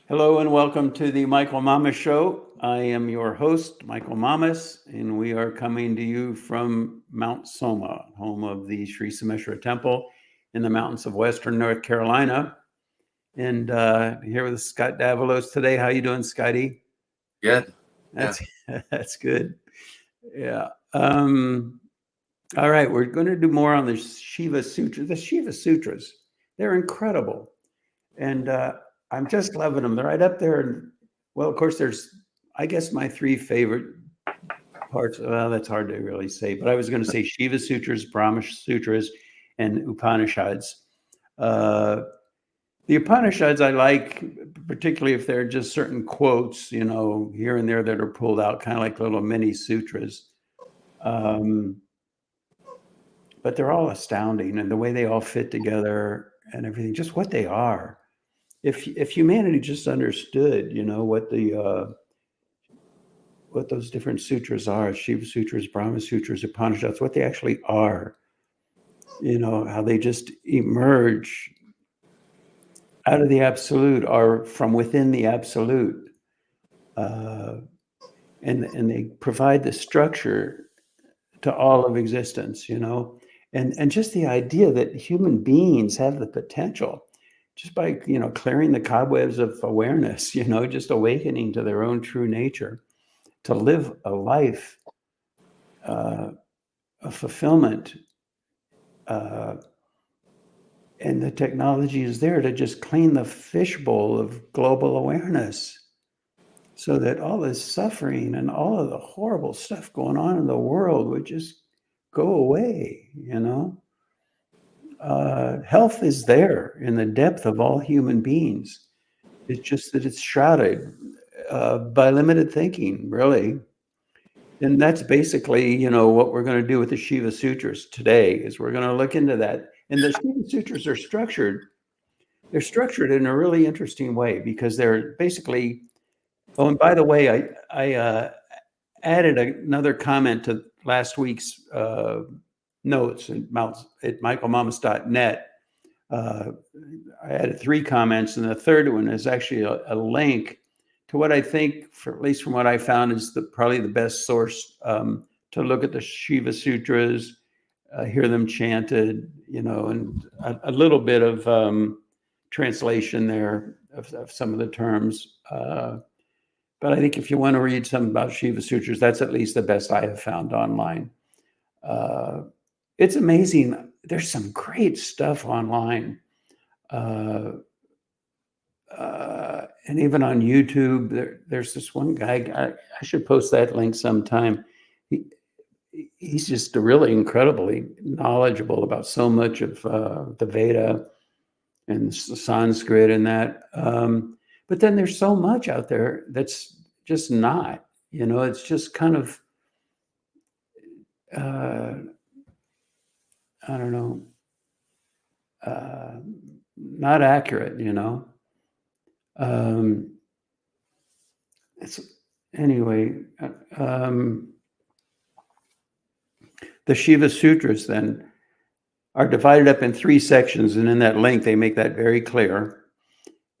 Hello and welcome to the Michael Mamas Show. I am your host, Michael Mamas, and we are coming to you from Mount Soma, home of the Sri Someshwara Temple in the mountains of Western North Carolina. And here with Scott Davalos today. How you doing, Scotty? Good. That's that's good. Yeah. All right, we're going to do more on the Shiva Sutras. The Shiva Sutras, they're incredible. And I'm just loving them. They're right up there. And well, of course, there's, I guess, my three favorite parts. Well, that's hard to really say, but I was going to say Shiva Sutras, Brahma Sutras, and Upanishads. The Upanishads I like, particularly if they're just certain quotes, here and there that are pulled out, kind of like little mini sutras. But they're all astounding, and the way they all fit together and everything, just what they are. If humanity just understood, what those different sutras are, Shiva Sutras, Brahma Sutras, Upanishads, what they actually are, how they just emerge out of the absolute or from within the absolute. And they provide the structure to all of existence, and just the idea that human beings have the potential just by, clearing the cobwebs of awareness, just awakening to their own true nature, to live a life of fulfillment. And the technology is there to just clean the fishbowl of global awareness so that all this suffering and all of the horrible stuff going on in the world would just go away, Health is there in the depth of all human beings. It's just that it's shrouded by limited thinking, really. And that's basically, what we're going to do with the Shiva Sutras today is we're going to look into that. And the Shiva Sutras are structured. They're structured in a really interesting way because they're basically. Oh, and by the way, I added another comment to last week's notes at michaelmamas.net. I added 3 comments, and the third one is actually a link to what I think, at least from what I found, is probably the best source to look at the Shiva Sutras, hear them chanted, and a little bit of translation there of some of the terms. But I think if you want to read something about Shiva Sutras, that's at least the best I have found online. It's amazing. There's some great stuff online. And even on YouTube, there's this one guy, I should post that link sometime. He's just really incredibly knowledgeable about so much of the Veda and Sanskrit and that. But then there's so much out there that's just not, it's just kind of, I don't know, not accurate, It's anyway. The Shiva Sutras then are divided up in 3 sections, and in that link they make that very clear.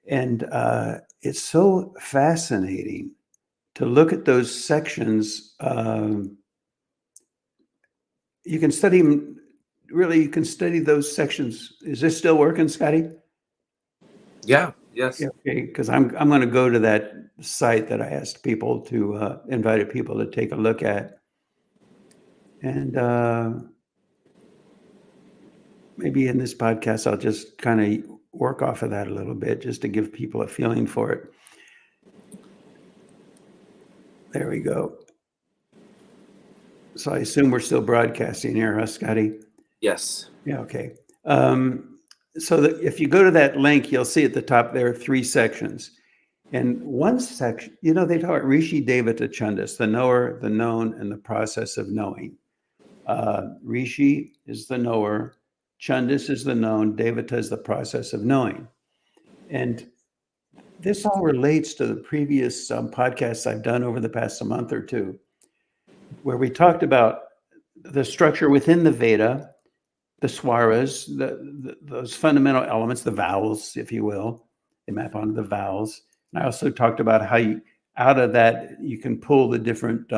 And it's so fascinating to look at those sections. You can study them. Really, you can study those sections. Is this still working, Scotty? Yeah. Yes. Yeah, okay, because I'm going to go to that site that I asked people to invited people to take a look at, and maybe in this podcast I'll just kind of work off of that a little bit, just to give people a feeling for it. There we go. So I assume we're still broadcasting here, huh, Scotty? Yes. Yeah, okay. So that if you go to that link, you'll see at the top there are 3 sections. And one section, they talk about Rishi Devata Chandas, the knower, the known, and the process of knowing. Rishi is the knower, Chandas is the known, Devata is the process of knowing. And this all relates to the previous podcasts I've done over the past month or two, where we talked about the structure within the Veda, the swaras, those fundamental elements, the vowels, if you will. They map onto the vowels. I also talked about how out of that you can pull the different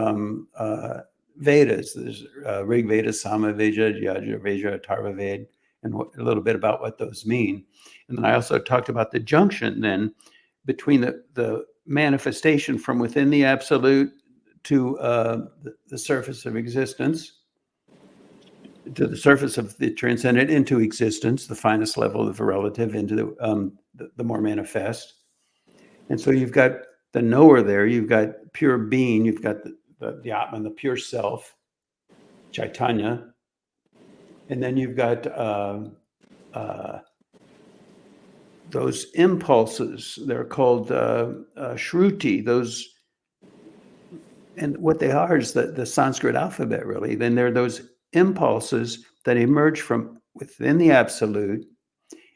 Vedas. There's Rig Veda, Sama Veda, Yajur Veda, Atharva Veda, and a little bit about what those mean. And then I also talked about the junction then between the manifestation from within the absolute to the surface of existence, to the surface of the transcendent into existence, the finest level of the relative into the more manifest. And so you've got the knower there, you've got pure being, you've got the Atman, the pure self, Chaitanya, and then you've got those impulses. They're called shruti. Those, and what they are is the Sanskrit alphabet, really. Then there are those impulses that emerge from within the absolute,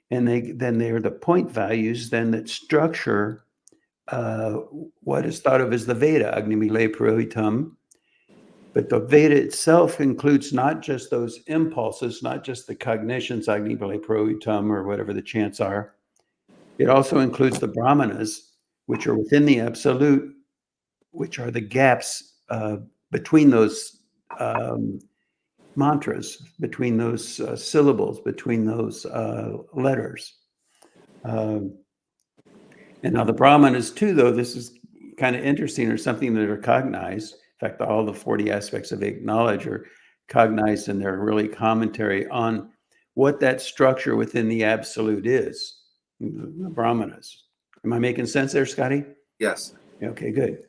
and they are the point values then that structure what is thought of as the Veda, Agni Mile Purohitam. But the Veda itself includes not just those impulses, not just the cognitions, Agni Mile Purohitam, or whatever the chants are. It also includes the Brahmanas, which are within the absolute, which are the gaps between those mantras, between those syllables, between those letters. And now the Brahmanas too, though, this is kind of interesting, or something that are cognized. In fact, all the 40 aspects of knowledge are cognized, and they're really commentary on what that structure within the absolute is, the Brahmanas. Am I making sense there, Scotty? Yes. Okay, good.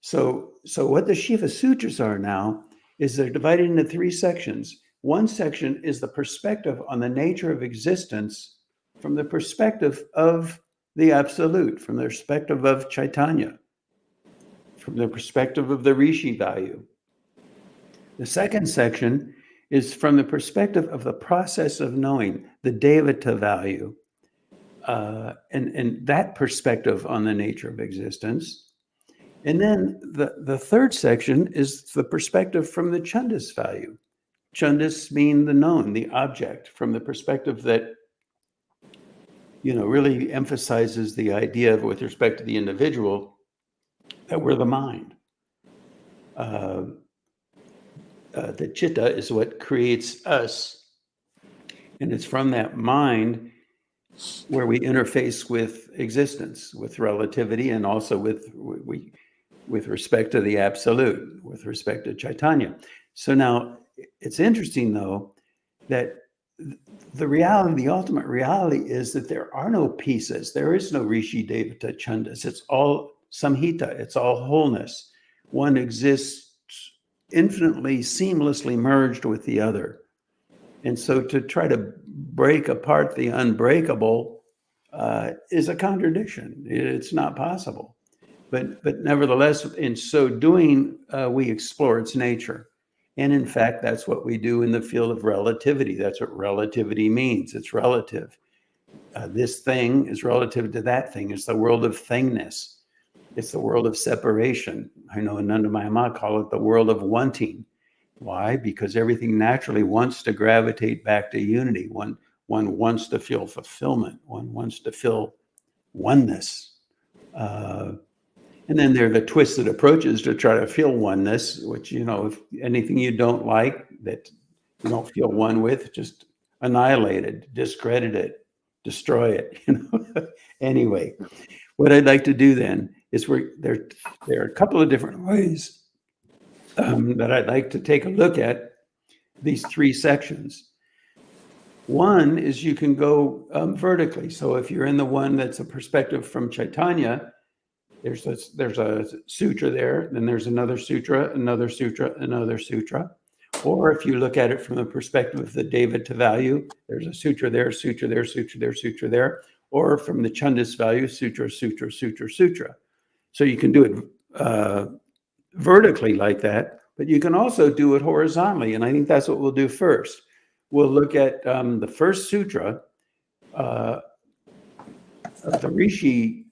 So what the Shiva Sutras are now is they're divided into 3 sections. One section is the perspective on the nature of existence from the perspective of the absolute, from the perspective of Chaitanya, from the perspective of the Rishi value. The second section is from the perspective of the process of knowing, the Devata value, and that perspective on the nature of existence. And then the third section is the perspective from the Chandas value. Chandas mean the known, the object, from the perspective that really emphasizes the idea of, with respect to the individual, that we're the mind. The chitta is what creates us. And it's from that mind where we interface with existence, with relativity, and also with respect to the absolute, with respect to Chaitanya. So now it's interesting, though, that the reality, the ultimate reality, is that there are no pieces. There is no Rishi, Devata, Chandas. It's all Samhita. It's all wholeness. One exists infinitely, seamlessly merged with the other. And so to try to break apart the unbreakable is a contradiction. It's not possible. But nevertheless, in so doing, we explore its nature. And in fact, that's what we do in the field of relativity. That's what relativity means. It's relative. This thing is relative to that thing. It's the world of thingness. It's the world of separation. I know Ananda Mayama call it the world of wanting. Why? Because everything naturally wants to gravitate back to unity. One wants to feel fulfillment. One wants to feel oneness. And then there are the twisted approaches to try to feel oneness, which, if anything you don't like, that you don't feel one with, just annihilate it, discredit it, destroy it. Anyway, what I'd like to do then is there are a couple of different ways that I'd like to take a look at these 3 sections. One is you can go vertically. So if you're in the one that's a perspective from Chaitanya, there's a sutra there, then there's another sutra, another sutra, another sutra. Or if you look at it from the perspective of the Devata value, there's a sutra there, sutra there, sutra there, sutra there. Or from the Chandas value, sutra, sutra, sutra, sutra. So you can do it vertically like that, but you can also do it horizontally. And I think that's what we'll do first. We'll look at the first sutra of the Rishi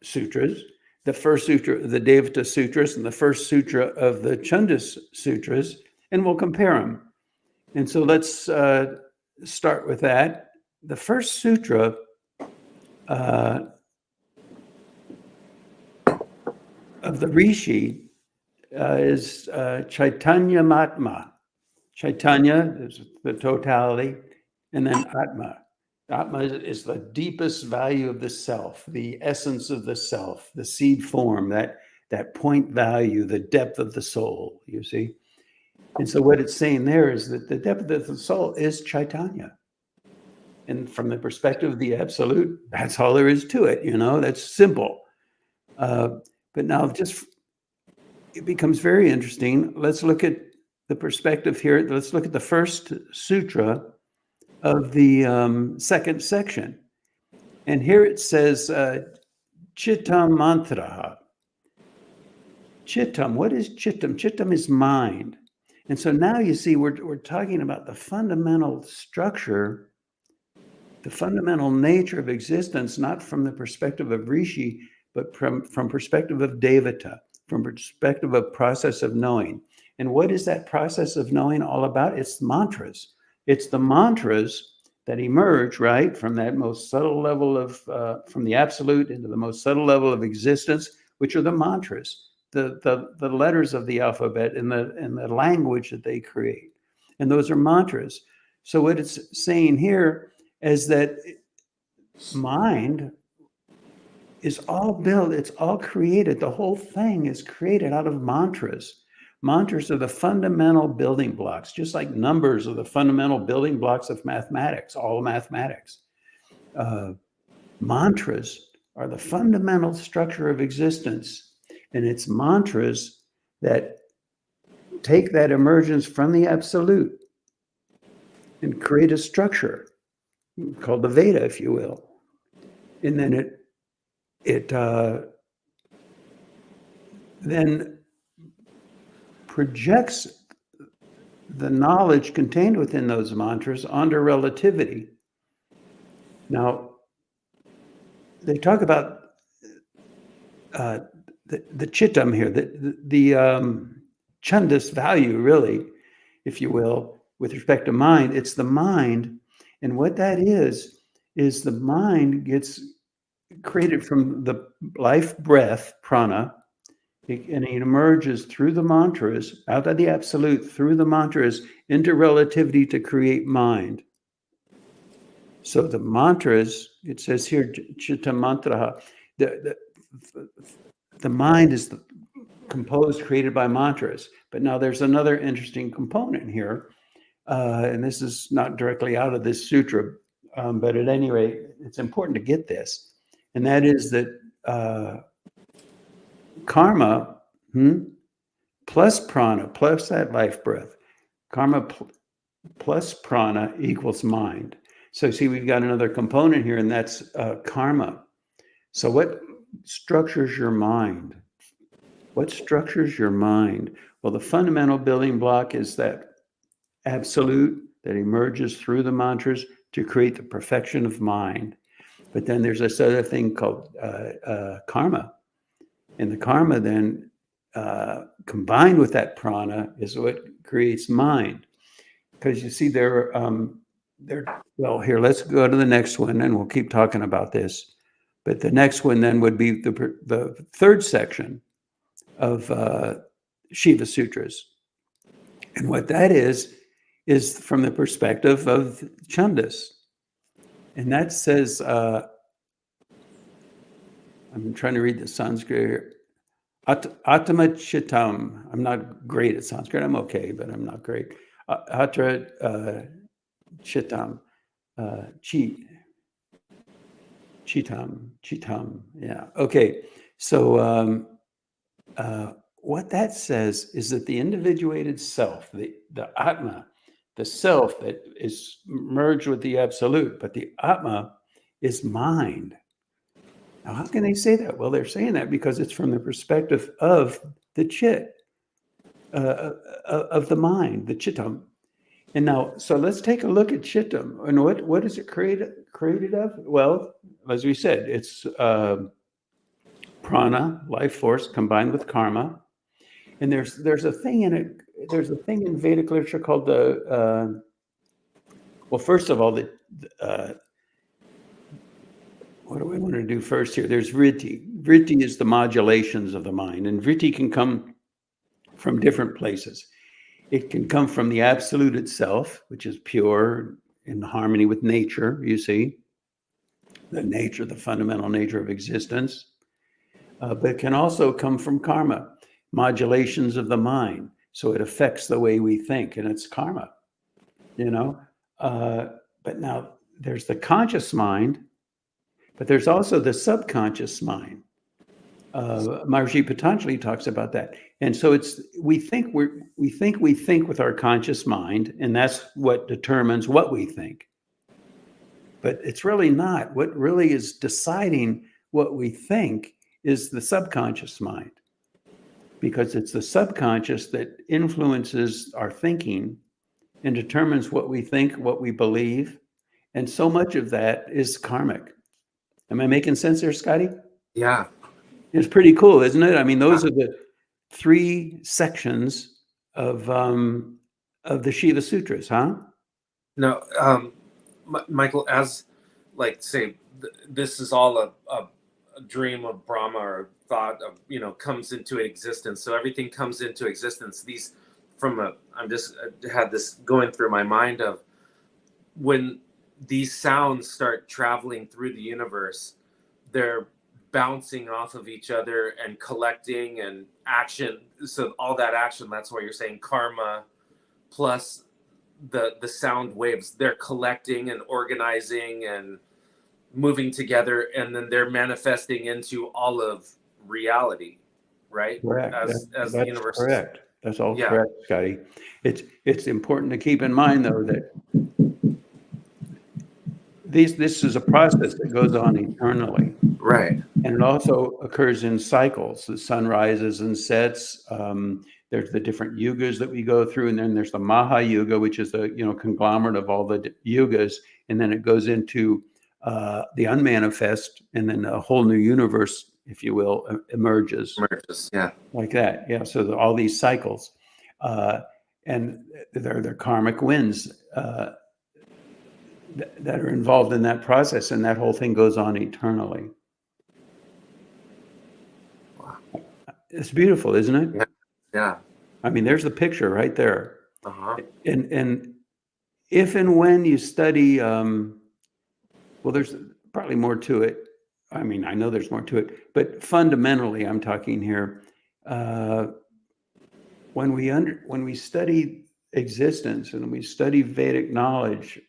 Sutras, the first sutra of the Devata Sutras, and the first sutra of the Chandas Sutras, and we'll compare them. And so let's start with that. The first sutra of the Rishi is Chaitanya Matma. Chaitanya is the totality, and then Atma. Atma is the deepest value of the self, the essence of the self, the seed form, that point value, the depth of the soul, you see? And so what it's saying there is that the depth of the soul is Chaitanya. And from the perspective of the absolute, that's all there is to it, that's simple. But now it becomes very interesting. Let's look at the perspective here. Let's look at the first sutra of the second section. And here it says, Chittam mantraha. Chittam, what is chittam? Chittam is mind. And so now you see we're talking about the fundamental structure, the fundamental nature of existence, not from the perspective of Rishi, but from perspective of Devata, from perspective of process of knowing. And what is that process of knowing all about? It's mantras. It's the mantras that emerge, right, from that most subtle level of, from the absolute into the most subtle level of existence, which are the mantras, the letters of the alphabet and the language that they create. And those are mantras. So what it's saying here is that mind is all built, it's all created. The whole thing is created out of mantras. Mantras are the fundamental building blocks, just like numbers are the fundamental building blocks of mathematics, all mathematics. Mantras are the fundamental structure of existence. And it's mantras that take that emergence from the absolute and create a structure called the Veda, if you will. And then it then projects the knowledge contained within those mantras onto relativity. Now, they talk about the chittam here, the chandas value, really, if you will, with respect to mind. It's the mind, and what that is the mind gets created from the life breath, prana, and it emerges through the mantras, out of the absolute, through the mantras, into relativity to create mind. So the mantras, it says here, chitta mantraha, the mind is composed, created by mantras. But now there's another interesting component here, and this is not directly out of this sutra, but at any rate, it's important to get this. And that is that karma plus prana, plus that life breath, karma plus prana equals mind. So see, we've got another component here, and that's karma. So what structures your mind? What structures your mind? Well, the fundamental building block is that absolute that emerges through the mantras to create the perfection of mind. But then there's this other thing called karma. And the karma then combined with that prana is what creates mind. Because you see, well, here, let's go to the next one and we'll keep talking about this. But the next one then would be the third section of Shiva Sutras. And what that is from the perspective of Chandas. And that says, I'm trying to read the Sanskrit here. Atma Chittam. I'm not great at Sanskrit. I'm okay, but I'm not great. Atra Chittam. Chittam. Yeah. Okay. So what that says is that the individuated self, the Atma, the self that is merged with the absolute, but the Atma is mind. Now, how can they say that? Well, they're saying that because it's from the perspective of the chit, of the mind, the chittam. And now, so let's take a look at chittam. And what is it created of? Well, as we said, it's prana, life force, combined with karma. And there's a thing in it. There's a thing in Vedic literature called well, first of all, what do we want to do first here? There's vritti. vritti is the modulations of the mind, and vritti can come from different places. It can come from the absolute itself, which is pure, in harmony with nature, you see, the fundamental nature of existence. But it can also come from karma, modulations of the mind. So it affects the way we think, and it's karma, you know. But now there's the conscious mind, but there's also the subconscious mind. Maharishi Patanjali talks about that, and so we think with our conscious mind, and that's what determines what we think. But it's really not. What really is deciding what we think is the subconscious mind, because it's the subconscious that influences our thinking and determines what we think, what we believe, and so much of that is karmic. Am I making sense there, Scotty? Yeah. It's pretty cool, isn't it? I mean, those are the 3 sections of the Shiva Sutras, huh? No, Michael, as like say, this is all a dream of Brahma or thought of, comes into existence. So everything comes into existence. These I'm just had this going through my mind of when these sounds start traveling through the universe, they're bouncing off of each other and collecting and action. So all that action, that's why you're saying karma plus the sound waves, they're collecting and organizing and moving together, and then they're manifesting into all of reality, right? Correct. As That's the universe. correct. That's all Yeah. correct, Scotty. It's important to keep in mind, though, that this is a process that goes on eternally. Right. And it also occurs in cycles. The sun rises and sets. There's the different yugas that we go through, and then there's the Maha Yuga, which is the conglomerate of all the yugas, and then it goes into the unmanifest, and then a whole new universe, if you will, emerges. Yeah. Like that, yeah. So all these cycles, and they're karmic winds that are involved in that process, and that whole thing goes on eternally. It's beautiful, isn't it? Yeah. Yeah. I mean, there's the picture right there. Uh-huh. And if and when you study, well, there's probably more to it. I mean, I know there's more to it, but fundamentally, I'm talking here. When we study existence and we study Vedic knowledge,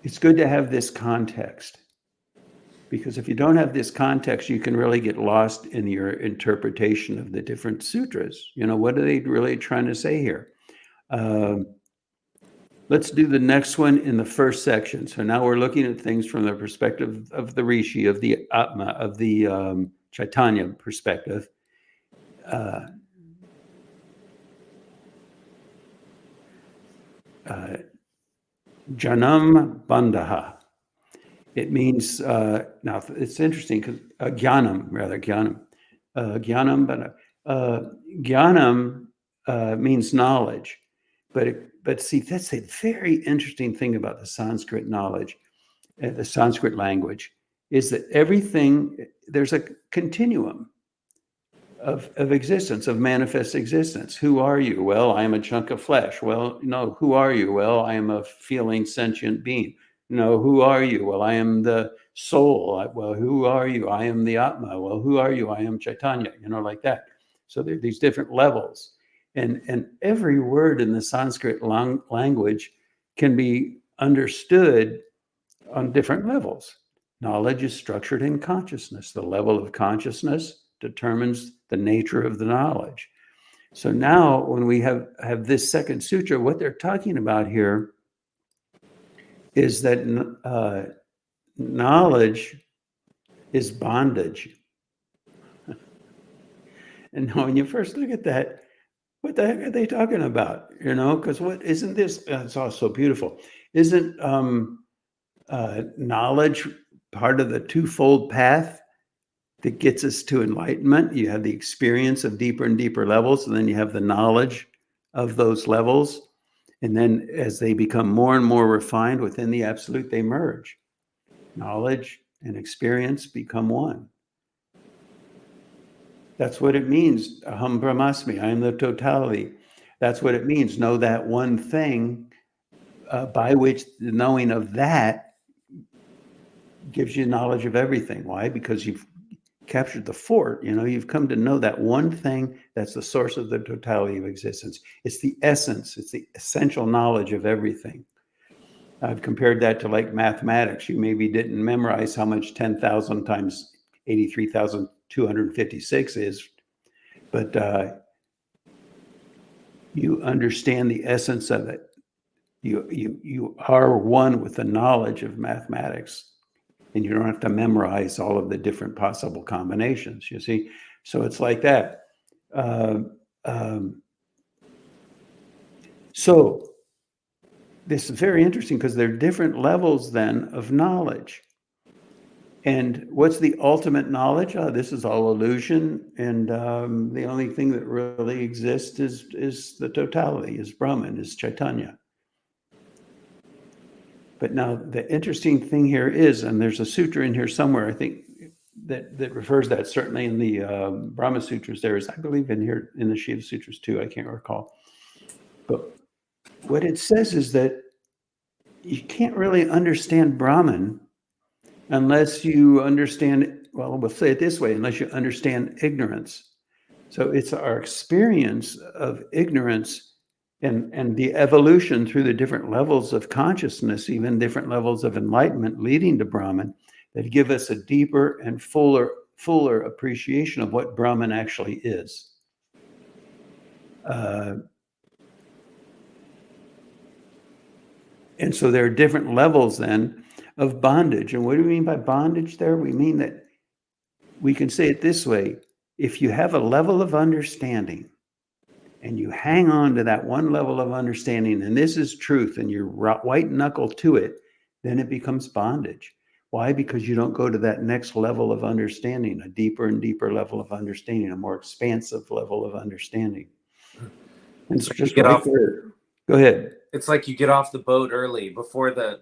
it's good to have this context. Because if you don't have this context, you can really get lost in your interpretation of the different sutras. What are they really trying to say here? Let's do the next one in the first section. So now we're looking at things from the perspective of the Rishi, of the Atma, of the Chaitanya perspective. Janam Bandhaha. It means, now it's interesting because Jnanam, means knowledge. But see, that's a very interesting thing about the Sanskrit knowledge, the Sanskrit language, is that there's a continuum of existence, of manifest existence. Who are you? Well, I am a chunk of flesh. Well, no, who are you? Well, I am a feeling sentient being. No, who are you? Well, I am the soul. Well, who are you? I am the Atma. Well, who are you? I am Chaitanya, like that. So there are these different levels. And every word in the Sanskrit language can be understood on different levels. Knowledge is structured in consciousness. The level of consciousness determines the nature of the knowledge. So now when we have this second sutra, what they're talking about here is that knowledge is bondage. And when you first look at that, what the heck are they talking about? Because isn't this, it's all so beautiful. Isn't knowledge part of the twofold path that gets us to enlightenment? You have the experience of deeper and deeper levels, and then you have the knowledge of those levels. And then as they become more and more refined within the absolute, they merge. Knowledge and experience become one. That's what it means. Aham Brahmasmi, I am the totality. That's what it means. Know that one thing by which the knowing of that gives you knowledge of everything. Why? Because you've captured the fort. You've come to know that one thing that's the source of the totality of existence. It's the essence. It's the essential knowledge of everything. I've compared that to like mathematics. You maybe didn't memorize how much 10,000 times 83,256 is, but you understand the essence of it. You are one with the knowledge of mathematics, and you don't have to memorize all of the different possible combinations, you see? So it's like that. So this is very interesting because there are different levels then of knowledge. And what's the ultimate knowledge? This is all illusion, and the only thing that really exists is the totality, is Brahman, is Chaitanya. But now the interesting thing here is, and there's a sutra in here somewhere, I think, that refers that, certainly in the Brahma Sutras. There is, I believe, in here in the Shiva Sutras too. I can't recall. But what it says is that you can't really understand Brahman unless you understand, well, we'll say it this way, unless you understand ignorance. So it's our experience of ignorance and the evolution through the different levels of consciousness, even different levels of enlightenment leading to Brahman, that give us a deeper and fuller appreciation of what Brahman actually is. And so there are different levels then of bondage. And what do we mean by bondage there? We mean that we can say it this way: if you have a level of understanding and you hang on to that one level of understanding, and this is truth, and you're white knuckle to it, then it becomes bondage. Why? Because you don't go to that next level of understanding, a deeper and deeper level of understanding, a more expansive level of understanding. And it's just right there. Go ahead. It's like you get off the boat early before the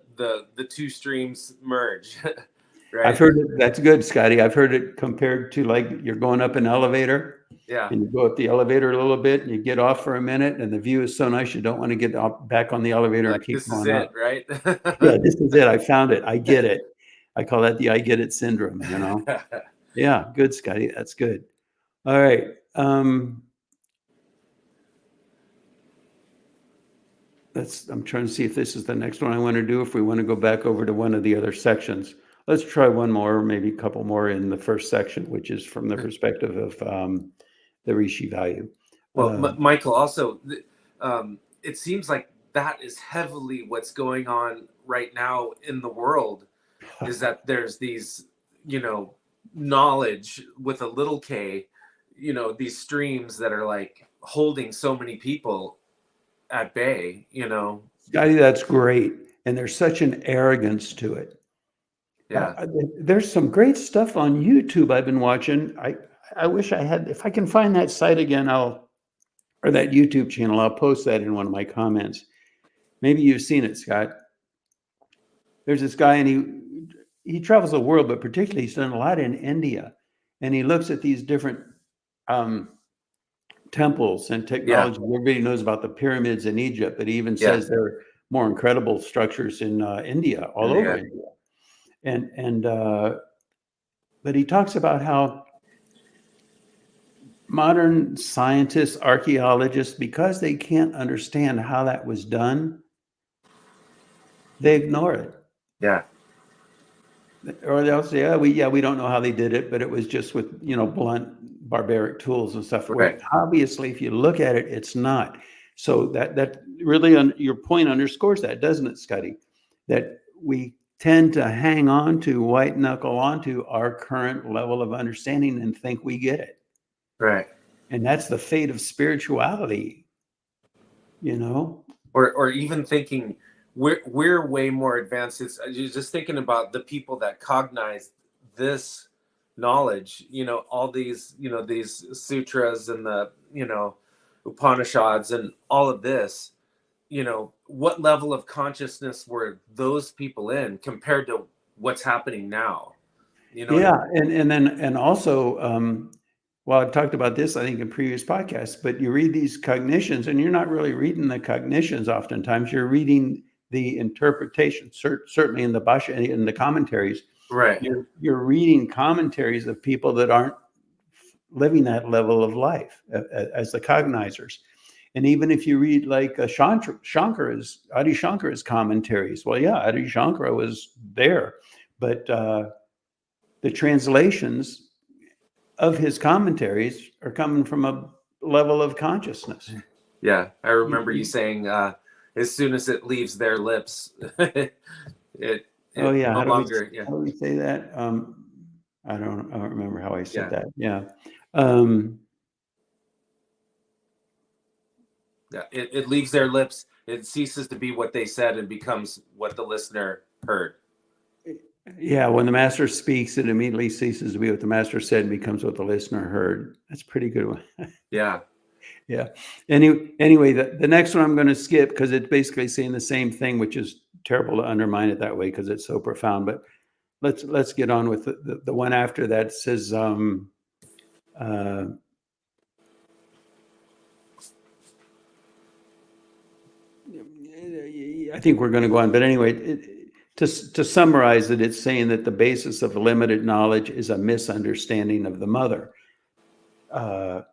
two streams merge. Right? I've heard it. That's good, Scotty. I've heard it compared to like you're going up an elevator. Yeah. And you go up the elevator a little bit and you get off for a minute, and the view is so nice you don't want to get back on the elevator and keep going up. This is it, right? Yeah, this is it. I found it. I get it. I call that the I get it syndrome, Yeah, good, Scotty. That's good. All right. I'm trying to see if this is the next one I want to do, if we want to go back over to one of the other sections. Let's try one more, maybe a couple more in the first section, which is from the perspective of the Rishi value. Well, Michael, also, it seems like that is heavily what's going on right now in the world, is that there's these, knowledge with a little k, these streams that are like holding so many people at bay, Scotty, that's great. And there's such an arrogance to it. Yeah. There's some great stuff on YouTube I've been watching. I wish I had, if I can find that site again, or that YouTube channel, I'll post that in one of my comments. Maybe you've seen it, Scott. There's this guy, and he travels the world, but particularly he's done a lot in India. And he looks at these different temples and technology. Yeah. Everybody knows about the pyramids in Egypt, but he even says there are more incredible structures in India, all over India. But he talks about how modern scientists, archaeologists, because they can't understand how that was done, they ignore it. Yeah. Or they'll say, we don't know how they did it, but it was just with, blunt, barbaric tools and stuff. Right. Well, obviously, if you look at it, it's not. So that really, your point underscores that, doesn't it, Scotty? That we tend to hang on to, white knuckle onto our current level of understanding and think we get it. Right. And that's the fate of spirituality, Or even thinking we're way more advanced. It's just thinking about the people that cognize this knowledge, all these, these sutras and the, Upanishads and all of this, what level of consciousness were those people in compared to what's happening now? You know what I mean? And also, well, I've talked about this, I think, in previous podcasts, but you read these cognitions and you're not really reading the cognitions oftentimes. You're reading the interpretation, certainly in the Basha, in the commentaries. Right. You're reading commentaries of people that aren't living that level of life as the cognizers. And even if you read like Adi Shankara's commentaries, well, yeah, Adi Shankara was there, but the translations of his commentaries are coming from a level of consciousness. Yeah, I remember you saying as soon as it leaves their lips, it Oh yeah, no longer. Yeah, how do we say that? I don't remember how I said yeah, that. Yeah. Um, yeah. It leaves their lips. It ceases to be what they said and becomes what the listener heard. yeah, when the master speaks, it immediately ceases to be what the master said and becomes what the listener heard. That's a pretty good one. Yeah. Yeah. Anyway, the next one I'm going to skip because it's basically saying the same thing, which is terrible to undermine it that way because it's so profound. But let's get on with the one after that. It says, I think we're going to go on, but anyway, to summarize it, it's saying that the basis of limited knowledge is a misunderstanding of the mother. And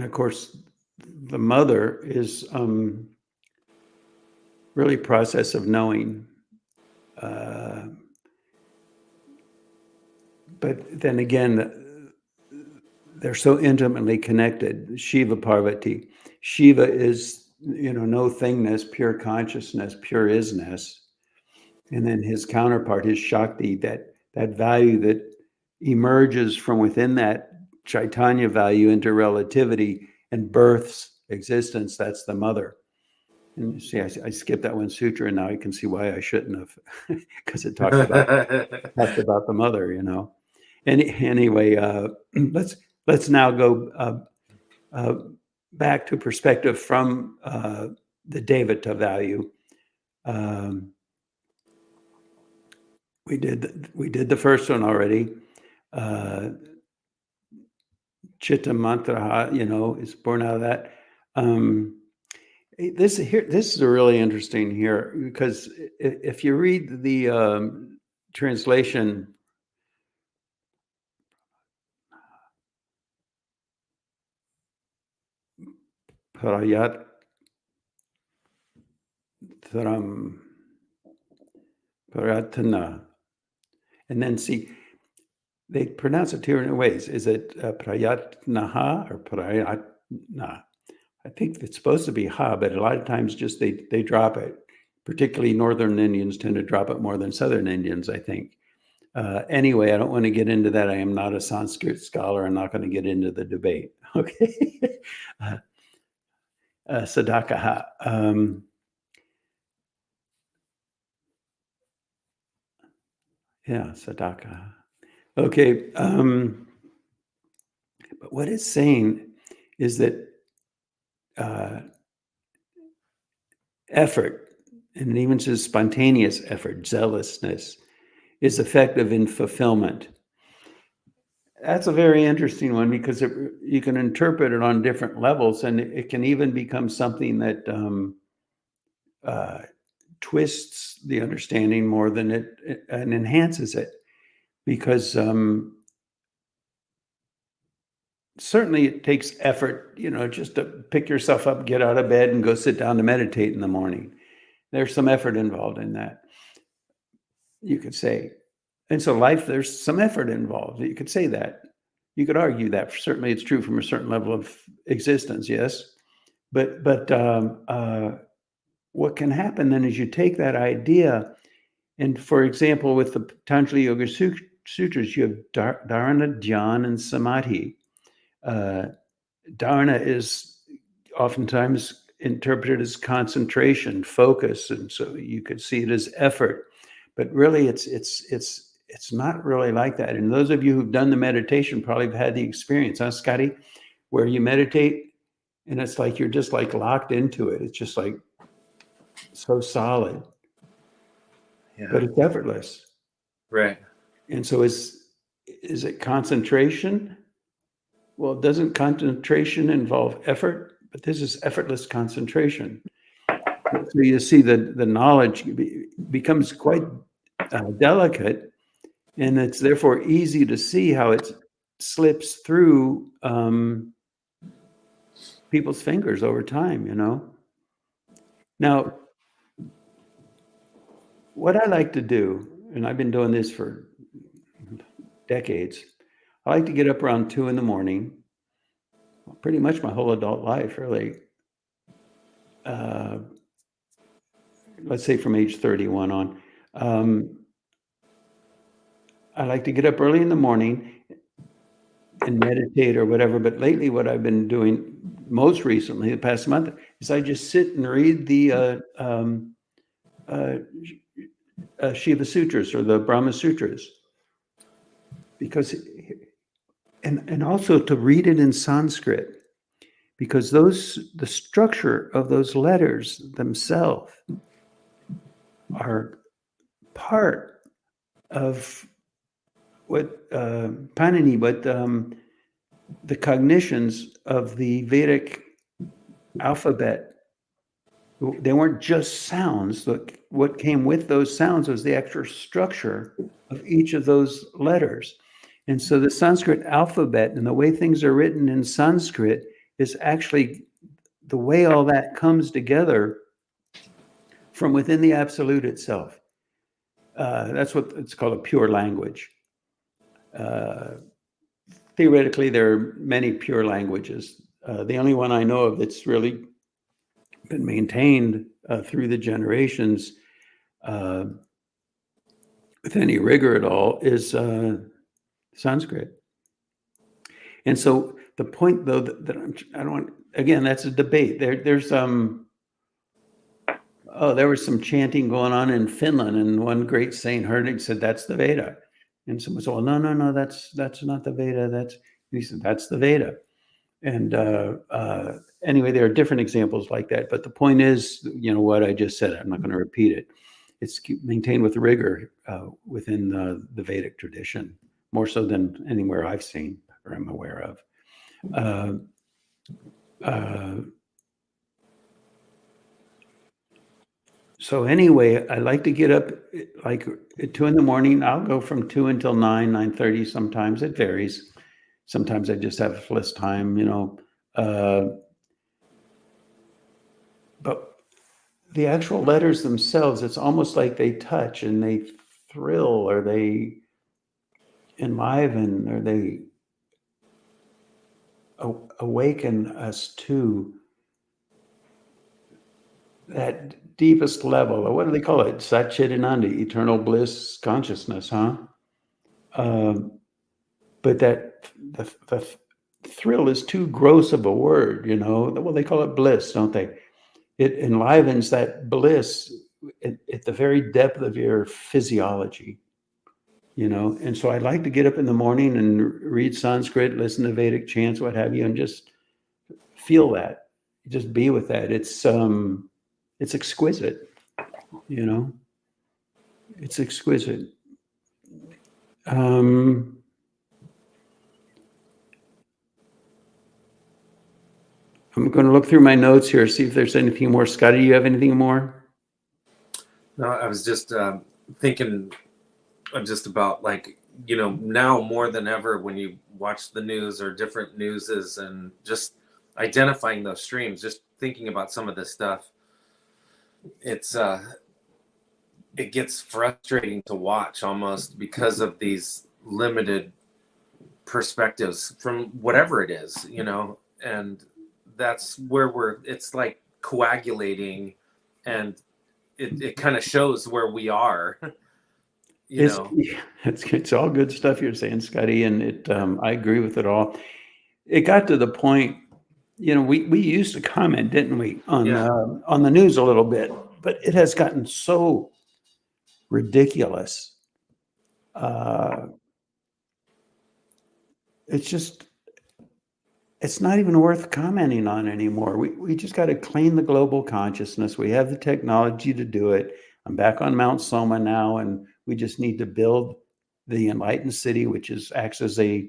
of course, the mother is really process of knowing. But then again, they're so intimately connected. Shiva Parvati. Shiva is, no thingness, pure consciousness, pure isness. And then his counterpart, his Shakti, that value that emerges from within that Chaitanya value into relativity and births existence, that's the mother. And you see, I skipped that one sutra, and now I can see why I shouldn't have, because it talks about the mother, Anyway, let's now go back to perspective from the Devata value. We did the first one already. Chitta mantra, is born out of that. This is a really interesting here because if you read the translation, Prayat Prayatana, and then see, they pronounce it two different ways. Is it Prayatnaha or Prayatna? I think it's supposed to be ha, but a lot of times just they drop it. Particularly Northern Indians tend to drop it more than Southern Indians, I think. Anyway, I don't want to get into that. I am not a Sanskrit scholar. I'm not going to get into the debate. Okay. Sadakaha. Yeah, Sadakaha. Okay. But what it's saying is that effort, and it even says spontaneous effort, zealousness, is effective in fulfillment. That's a very interesting one because you can interpret it on different levels, and it can even become something that twists the understanding more than it and enhances it. Because certainly it takes effort, just to pick yourself up, get out of bed, and go sit down to meditate in the morning. There's some effort involved in that, you could say. And so life, there's some effort involved. You could say that. You could argue that certainly it's true from a certain level of existence, yes. But what can happen then is you take that idea, and for example, with the Tantra Yoga Sutras, you have dharana, dhyan, and samadhi. Dharana is oftentimes interpreted as concentration, focus, and so you could see it as effort. But really, it's not really like that. And those of you who've done the meditation probably have had the experience, huh, Scotty, where you meditate and it's like you're just like locked into it. It's just like so solid, Yeah. but it's effortless. Right. And so is it concentration? Well, doesn't concentration involve effort? But this is effortless concentration. So you see that the knowledge becomes quite delicate, and it's therefore easy to see how it slips through people's fingers over time, you know? Now, what I like to do, and I've been doing this for decades, I like to get up around 2 in the morning, pretty much my whole adult life, really. Let's say from age 31 on. I like to get up early in the morning and meditate or whatever, but lately what I've been doing most recently, the past month, is I just sit and read the Shiva Sutras or the Brahman Sutras. Because, and also to read it in Sanskrit, because the structure of those letters themselves are part of what Panini, what the cognitions of the Vedic alphabet. They weren't just sounds. Look, what came with those sounds was the actual structure of each of those letters. And so the Sanskrit alphabet and the way things are written in Sanskrit is actually the way all that comes together from within the absolute itself. That's what it's called, a pure language. Theoretically, there are many pure languages. The only one I know of that's really been maintained through the generations with any rigor at all is Sanskrit. And so the point, though, that I don't want, again, that's a debate. There was some chanting going on in Finland, and one great saint heard it and said, "That's the Veda." And someone said, "Well, no, that's not the Veda. He said, "That's the Veda." And anyway, there are different examples like that. But the point is, you know, what I just said, I'm not going to repeat it. It's maintained with rigor within the Vedic tradition, more so than anywhere I've seen or I'm aware of. So anyway, I like to get up like at 2 in the morning. I'll go from 2 until 9:30 sometimes. It varies. Sometimes I just have less time, you know. But the actual letters themselves, it's almost like they touch and they thrill, or they enliven, or they awaken us to that deepest level. Or what do they call it? Satchitananda, eternal bliss consciousness, huh? But that the thrill is too gross of a word, you know. Well, they call it bliss, don't they? It enlivens that bliss at the very depth of your physiology, you know. And so I like to get up in the morning and read Sanskrit, listen to Vedic chants, what have you, and just feel that, just be with that. It's exquisite, you know. It's exquisite. I'm going to look through my notes here, see if there's anything more. Scotty, do you have anything more? No, I was just thinking just about, like, you know, now more than ever when you watch the news or different newses and just identifying those streams, just thinking about some of this stuff, it's it gets frustrating to watch almost because of these limited perspectives from whatever it is, you know. And that's where it's like coagulating, and it kind of shows where we are. It's all good stuff you're saying, Scotty, and I agree with it all. It got to the point, you know, we used to comment, didn't we, on the news a little bit, but it has gotten so ridiculous. It's not even worth commenting on anymore. We just got to clean the global consciousness. We have the technology to do it. I'm back on Mount Soma now, and we just need to build the enlightened city, which acts as a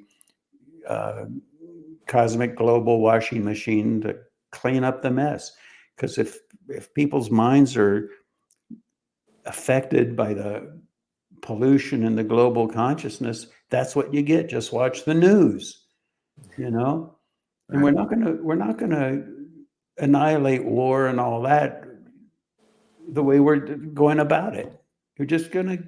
cosmic global washing machine to clean up the mess. Because if people's minds are affected by the pollution in the global consciousness, that's what you get. Just watch the news, you know. And we're not gonna annihilate war and all that the way we're going about it. We're just gonna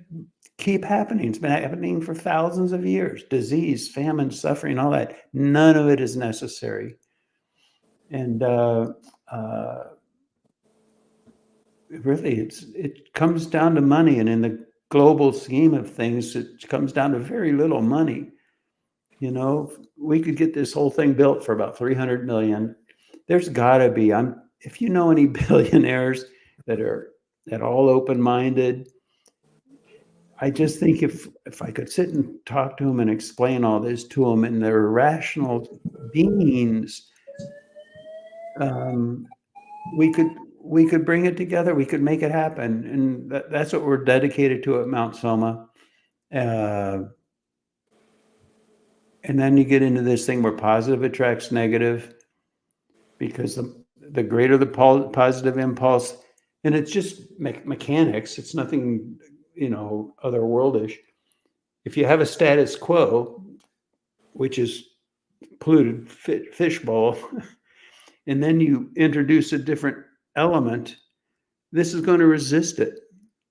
keep happening. It's been happening for thousands of years. Disease, famine, suffering, all that. None of it is necessary. And really, it comes down to money. And in the global scheme of things, it comes down to very little money. You know, we could get this whole thing built for about 300 million. There's got to be. If you know any billionaires that are at all open-minded, I just think if I could sit and talk to them and explain all this to them, and they're rational beings, we could bring it together. We could make it happen, and that's what we're dedicated to at Mount Soma. And then you get into this thing where positive attracts negative, because the greater the positive impulse, and it's just mechanics. It's nothing, otherworldish. If you have a status quo, which is polluted fishbowl, and then you introduce a different element, this is going to resist it.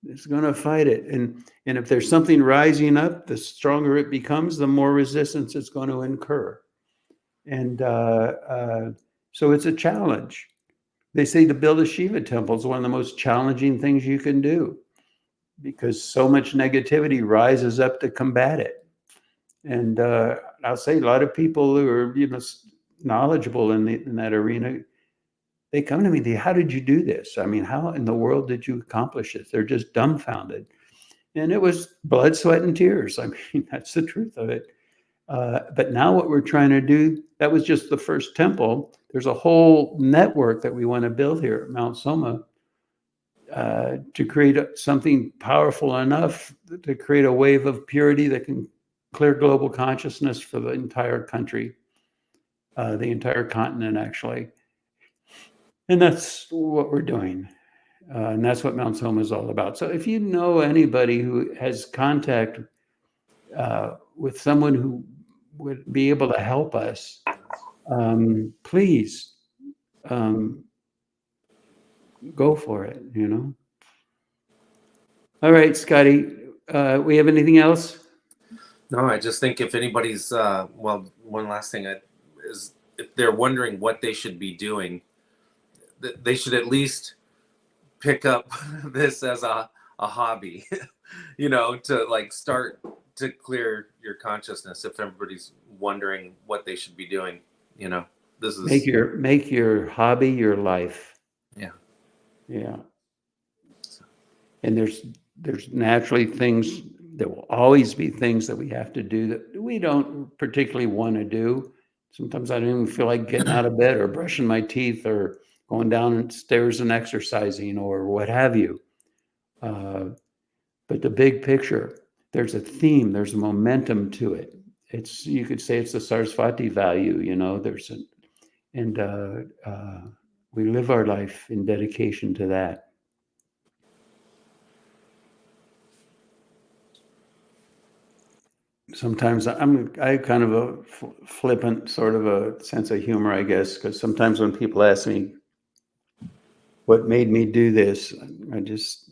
It's going to fight it. And if there's something rising up, the stronger it becomes, the more resistance it's going to incur. And so it's a challenge. They say to build a Shiva temple is one of the most challenging things you can do, because so much negativity rises up to combat it. And I'll say a lot of people who are knowledgeable in that arena, they come to me, how did you do this? I mean, how in the world did you accomplish this? They're just dumbfounded. And it was blood, sweat, and tears. I mean, that's the truth of it. But now what we're trying to do, that was just the first temple. There's a whole network that we want to build here at Mount Soma to create something powerful enough to create a wave of purity that can clear global consciousness for the entire country, the entire continent, actually. And that's what we're doing. And that's what Mount Soma is all about. So if you know anybody who has contact with someone who would be able to help us, please go for it, All right, Scotty, we have anything else? No, I just think if anybody's, one last thing is, if they're wondering what they should be doing, they should at least pick up this as a hobby, to like start to clear your consciousness. If everybody's wondering what they should be doing, this is make your hobby your life. Yeah. And there's naturally things, there will always be things that we have to do that we don't particularly want to do. Sometimes I don't even feel like getting out of bed or brushing my teeth or going downstairs and exercising or what have you. But the big picture, there's a theme, there's a momentum to it. You could say it's the Sarasvati value, we live our life in dedication to that. Sometimes I kind of a flippant sort of a sense of humor, I guess, because sometimes when people ask me what made me do this, I just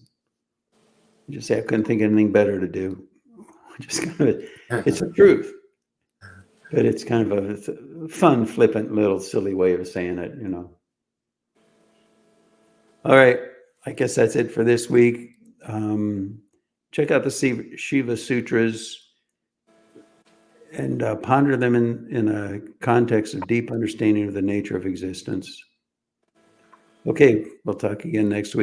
say I couldn't think of anything better to do. Just kind of, it's the truth, but it's kind of a fun, flippant, little silly way of saying it, All right, I guess that's it for this week. Check out the Shiva Sutras and ponder them in a context of deep understanding of the nature of existence. Okay, we'll talk again next week.